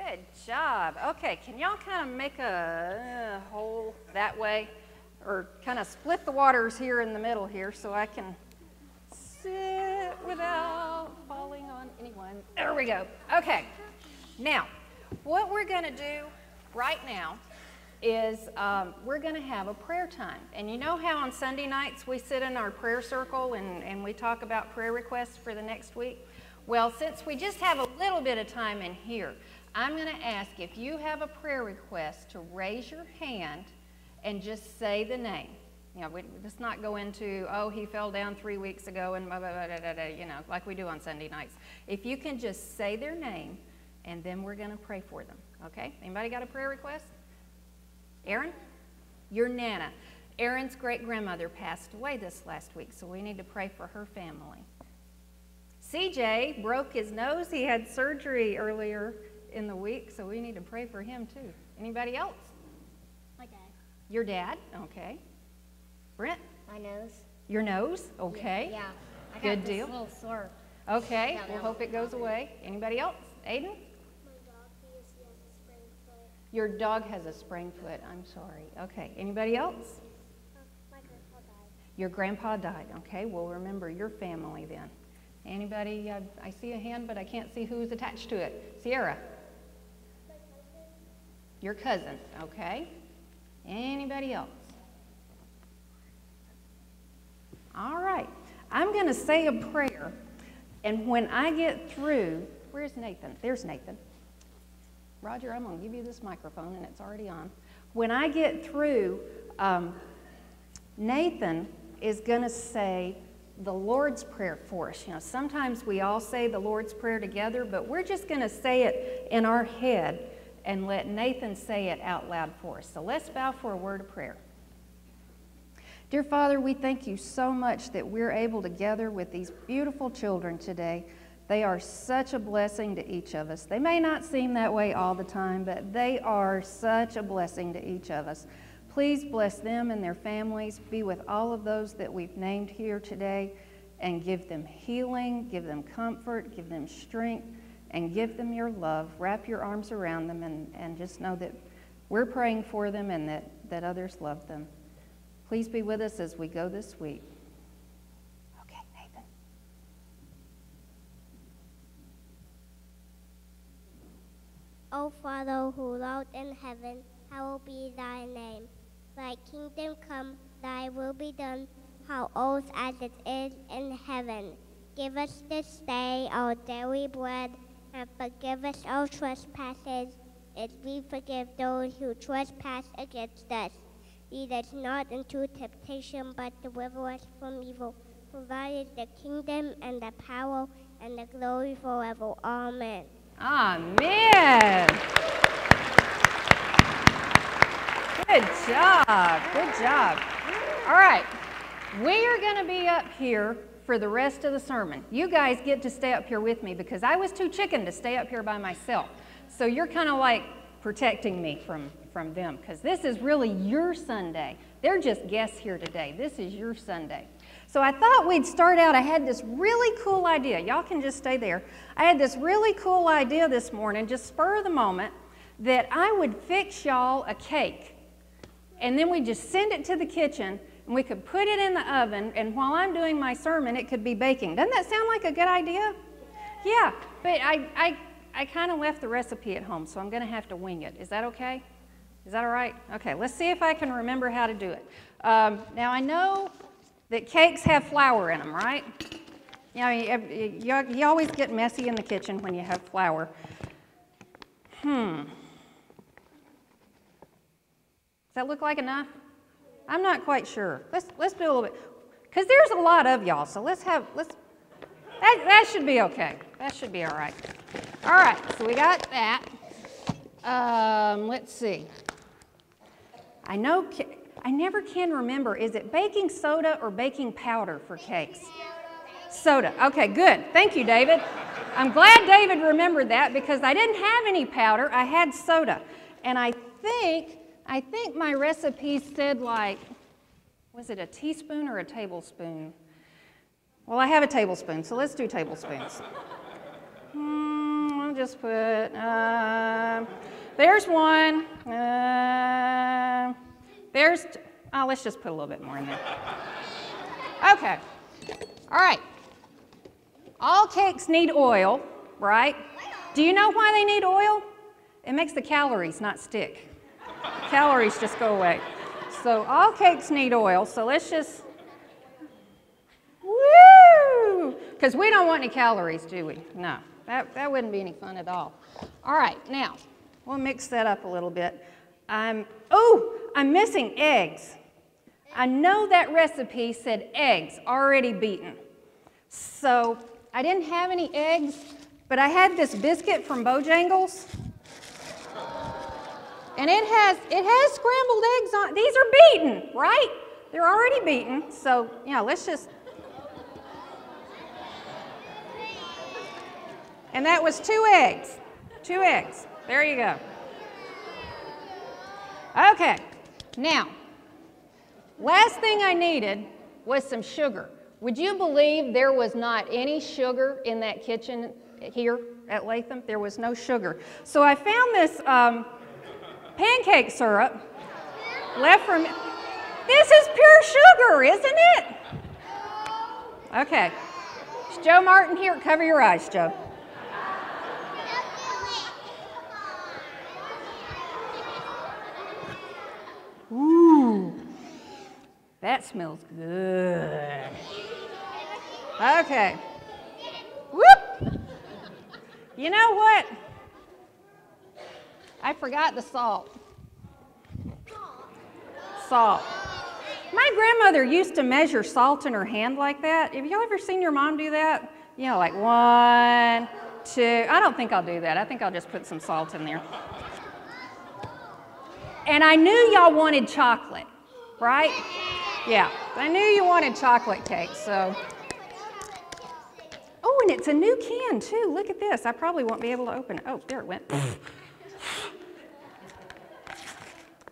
Good job. Okay, can y'all kind of make a hole that way? Or kind of split the waters here in the middle here so I can sit without falling on anyone. There we go. Okay, now what we're going to do right now is we're going to have a prayer time. And you know how on Sunday nights we sit in our prayer circle and we talk about prayer requests for the next week? Well, since we just have a little bit of time in here, I'm going to ask if you have a prayer request to raise your hand and just say the name. You know, let's not go into, oh, he fell down 3 weeks ago and blah, blah, blah, blah, blah, blah, you know, like we do on Sunday nights. If you can just say their name, and then we're going to pray for them, okay? Anybody got a prayer request? Aaron? Your Nana. Aaron's great-grandmother passed away this last week, so we need to pray for her family. CJ broke his nose. He had surgery earlier in the week, so we need to pray for him too. Anybody else? My dad. Your dad? Okay. Brent? My nose. Your nose? Okay. Yeah. I Good got this deal. little sore. Okay. We'll hope it goes away. Anybody else? Aiden? Your dog has a sprained foot. I'm sorry. Okay. Anybody else? My grandpa died. Your grandpa died. Okay. We'll remember your family then. Anybody? I see a hand, but I can't see who's attached to it. Sierra? My cousin. Your cousin. Okay. Anybody else? All right. I'm going to say a prayer, and when I get through, where's Nathan? There's Nathan. Roger, I'm going to give you this microphone, and it's already on. When I get through, Nathan is going to say the Lord's Prayer for us. You know, sometimes we all say the Lord's Prayer together, but we're just going to say it in our head and let Nathan say it out loud for us. So let's bow for a word of prayer. Dear Father, we thank you so much that we're able to gather with these beautiful children today. They are such a blessing to each of us. They may not seem that way all the time, but they are such a blessing to each of us. Please bless them and their families. Be with all of those that we've named here today and give them healing, give them comfort, give them strength, and give them your love. Wrap your arms around them and just know that we're praying for them and that others love them. Please be with us as we go this week. Okay, Nathan. O Father, who art in heaven, hallowed be thy name. Thy kingdom come, thy will be done, how earth as it is in heaven. Give us this day our daily bread, and forgive us our trespasses, as we forgive those who trespass against us. Lead us not into temptation, but deliver us from evil. For thine is the kingdom, and the power, and the glory forever. Amen. Amen. Good job. Good job. All right. We are going to be up here for the rest of the sermon. You guys get to stay up here with me because I was too chicken to stay up here by myself. So you're kind of like protecting me from them because this is really your Sunday. They're just guests here today. This is your Sunday. So I thought we'd start out. I had this really cool idea. Y'all can just stay there. I had this really cool idea this morning, just spur of the moment, that I would fix y'all a cake. And then we'd just send it to the kitchen, and we could put it in the oven, and while I'm doing my sermon, it could be baking. Doesn't that sound like a good idea? Yeah, but I kind of left the recipe at home, so I'm going to have to wing it. Is that okay? Is that all right? Okay, let's see if I can remember how to do it. Now, I know that cakes have flour in them, right? You know, you always get messy in the kitchen when you have flour. Does that look like enough? I'm not quite sure. Let's do a little bit, because there's a lot of y'all. So that should be okay. That should be all right. All right. So we got that. Let's see. I never can remember. Is it baking soda or baking powder for cakes? Soda. Okay, good. Thank you, David. I'm glad David remembered that because I didn't have any powder. I had soda, and I think my recipe said, like, was it a teaspoon or a tablespoon? Well, I have a tablespoon, so let's do tablespoons. I'll just put, there's one. Let's just put a little bit more in there. Okay. All right. All cakes need oil, right? Do you know why they need oil? It makes the calories not stick. Calories just go away. So all cakes need oil, so let's just, woo! Because we don't want any calories, do we? No, that wouldn't be any fun at all. All right, now, we'll mix that up a little bit. I'm missing eggs. I know that recipe said eggs already beaten. So I didn't have any eggs, but I had this biscuit from Bojangles. And it has scrambled eggs on. These are beaten, right? They're already beaten. So, let's just. And that was 2 eggs. 2 eggs. There you go. Okay. Now, last thing I needed was some sugar. Would you believe there was not any sugar in that kitchen here at Latham? There was no sugar. So I found this pancake syrup left from. This is pure sugar, isn't it? Okay. Is Joe Martin here? Cover your eyes, Joe. Ooh, that smells good. Okay. Whoop! You know what? I forgot the salt. Salt. My grandmother used to measure salt in her hand like that. Have y'all ever seen your mom do that? Like 1, 2. I don't think I'll do that. I think I'll just put some salt in there. And I knew y'all wanted chocolate, right? Yeah, I knew you wanted chocolate cake, so. Oh, and it's a new can, too. Look at this. I probably won't be able to open it. Oh, there it went.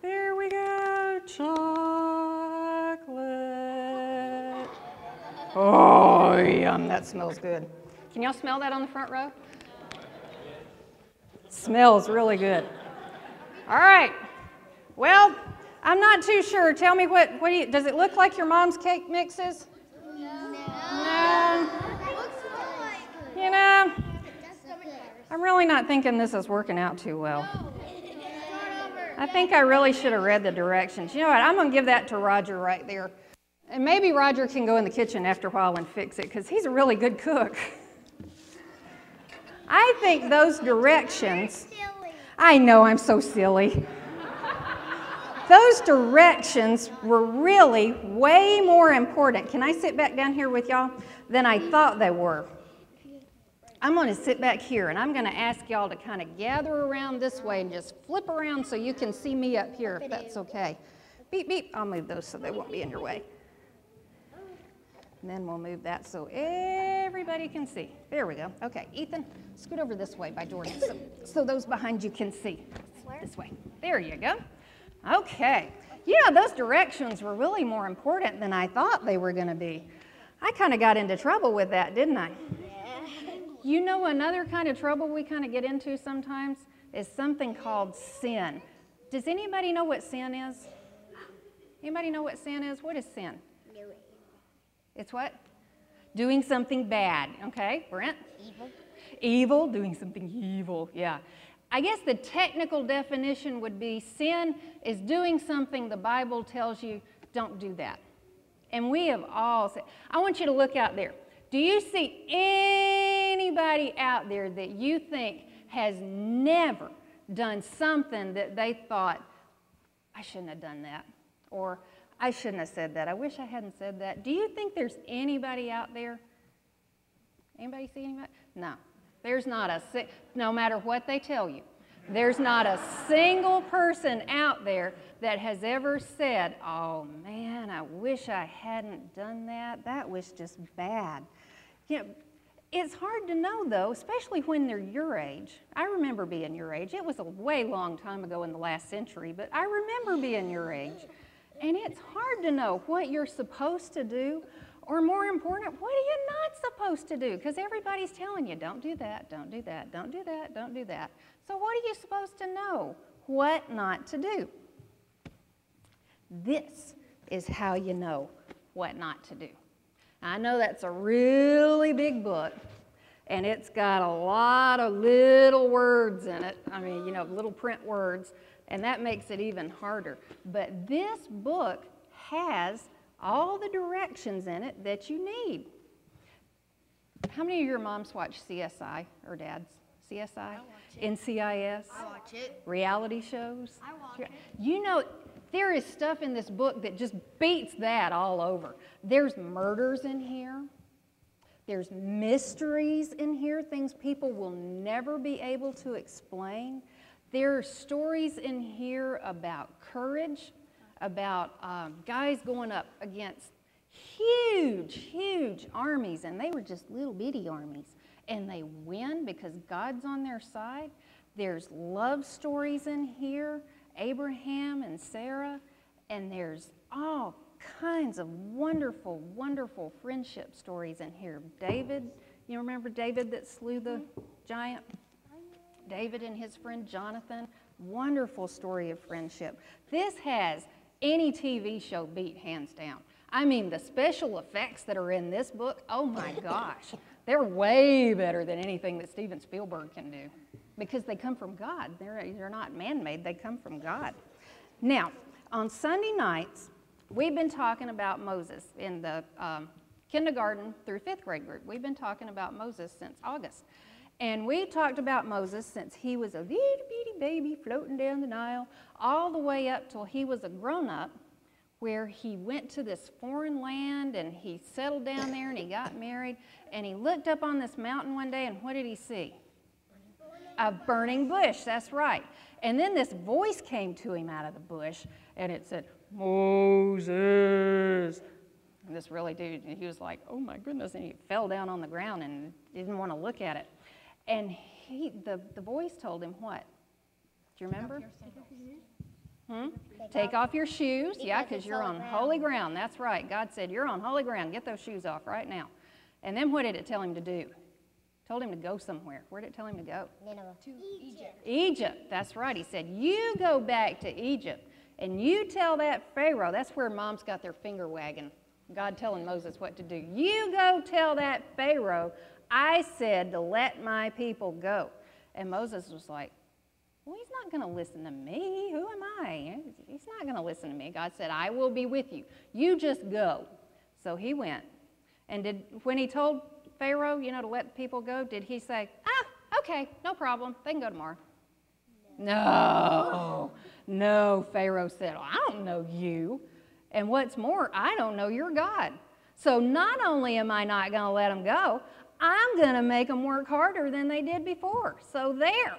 There we go. Chocolate. Oh, yum. That smells good. Can y'all smell that on the front row? It smells really good. All right. Well, I'm not too sure. Tell me does it look like your mom's cake mixes? No. I'm really not thinking this is working out too well. I think I really should have read the directions. You know what? I'm going to give that to Roger right there. And maybe Roger can go in the kitchen after a while and fix it because he's a really good cook. I think those directions. I know, I'm so silly. Those directions were really way more important. Can I sit back down here with y'all? Than I thought they were. I'm going to sit back here and I'm going to ask y'all to kind of gather around this way and just flip around so you can see me up here if that's okay. Beep, beep. I'll move those so they won't be in your way. And then we'll move that so everybody can see. There we go. Okay, Ethan, scoot over this way by Jordan so those behind you can see. This way. There you go. Okay. Yeah, those directions were really more important than I thought they were going to be. I kind of got into trouble with that, didn't I? You know, another kind of trouble we kind of get into sometimes is something called sin. Does anybody know what sin is? Anybody know what sin is? What is sin? It's what? Doing something bad. Okay, Brent? Evil. Evil, doing something evil, yeah. I guess the technical definition would be sin is doing something the Bible tells you don't do that. And we have all said, I want you to look out there. Do you see anybody out there that you think has never done something that they thought, I shouldn't have done that, or I shouldn't have said that, I wish I hadn't said that? Do you think there's anybody out there? Anybody see anybody? No. There's not no matter what they tell you, there's not a single person out there that has ever said, oh man, I wish I hadn't done that. That was just bad. You know, it's hard to know though, especially when they're your age. I remember being your age. It was a way long time ago in the last century, but I remember being your age. And it's hard to know what you're supposed to do Or more important, what are you not supposed to do? Because everybody's telling you, don't do that, don't do that, don't do that, don't do that. So what are you supposed to know? What not to do? This is how you know what not to do. I know that's a really big book, and it's got a lot of little words in it. I mean, you know, little print words, and that makes it even harder. But this book has all the directions in it that you need. How many of your moms watch CSI or dads? CSI? I watch it. NCIS? I watch it. Reality shows? I watch it. You know, there is stuff in this book that just beats that all over. There's murders in here. There's mysteries in here, things people will never be able to explain. There are stories in here about courage, about guys going up against huge, huge armies, and they were just little bitty armies, and they win because God's on their side. There's love stories in here, Abraham and Sarah, and there's all kinds of wonderful, wonderful friendship stories in here. David, you remember David that slew the giant? David and his friend Jonathan, wonderful story of friendship. This has any TV show beat hands down. I mean, the special effects that are in this book, oh my gosh, they're way better than anything that Steven Spielberg can do because they come from God. They're not man-made, they come from God. Now, on Sunday nights, we've been talking about Moses in the kindergarten through 5th grade group. We've been talking about Moses since August. And we talked about Moses since he was a little bitty baby floating down the Nile, all the way up till he was a grown-up, where he went to this foreign land and he settled down there and he got married. And he looked up on this mountain one day, and what did he see? A burning bush, that's right. And then this voice came to him out of the bush, and it said, Moses. And this really dude, and he was like, oh my goodness, and he fell down on the ground and didn't want to look at it. And the voice told him what? Do you remember? Take off your shoes, yeah, because you're on holy ground. That's right. God said, you're on holy ground. Get those shoes off right now. And then what did it tell him to do? Told him to go somewhere. Where did it tell him to go? Nineveh. To Egypt. Egypt, that's right. He said, you go back to Egypt and you tell that Pharaoh, that's where moms got their finger wagging, God telling Moses what to do. You go tell that Pharaoh, I said to let my people go. And Moses was like, well, he's not going to listen to me. Who am I? He's not going to listen to me. God said, I will be with you. You just go. So he went. And when he told Pharaoh, you know, to let people go, did he say, okay, no problem. They can go tomorrow? No. No, Pharaoh said, I don't know you. And what's more, I don't know your God. So not only am I not going to let them go, I'm going to make them work harder than they did before. So there.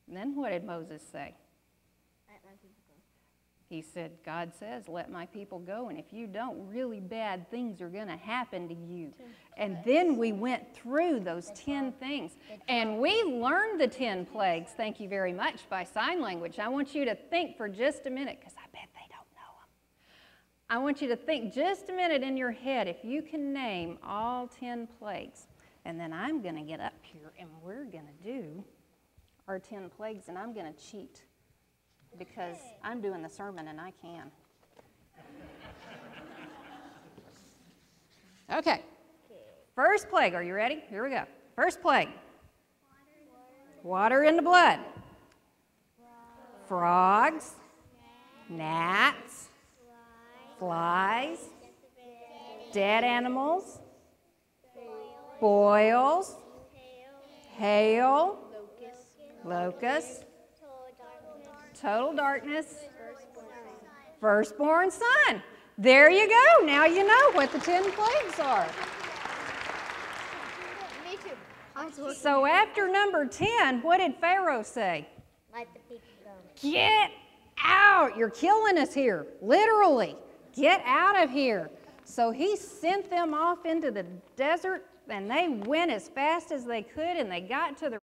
And then what did Moses say? Let my people go. He said, God says, let my people go, and if you don't, really bad things are going to happen to you. And then we went through those 10 things, and we learned the 10 plagues, thank you very much, by sign language. I want you to think for just a minute, because I bet they don't know them. I want you to think just a minute in your head if you can name all 10 plagues. And then I'm going to get up here, and we're going to do our 10 plagues, and I'm going to cheat because I'm doing the sermon and I can. Okay. First plague. Are you ready? Here we go. First plague. Water in the blood. Frogs. Gnats. Flies. Dead animals. Boils. Hail. Locusts. Total darkness. Firstborn son. There you go. Now you know what the 10 plagues are. Me too. So after number 10, what did Pharaoh say? Let the people go. Get out. You're killing us here. Literally. Get out of here. So he sent them off into the desert, and they went as fast as they could, and they got to the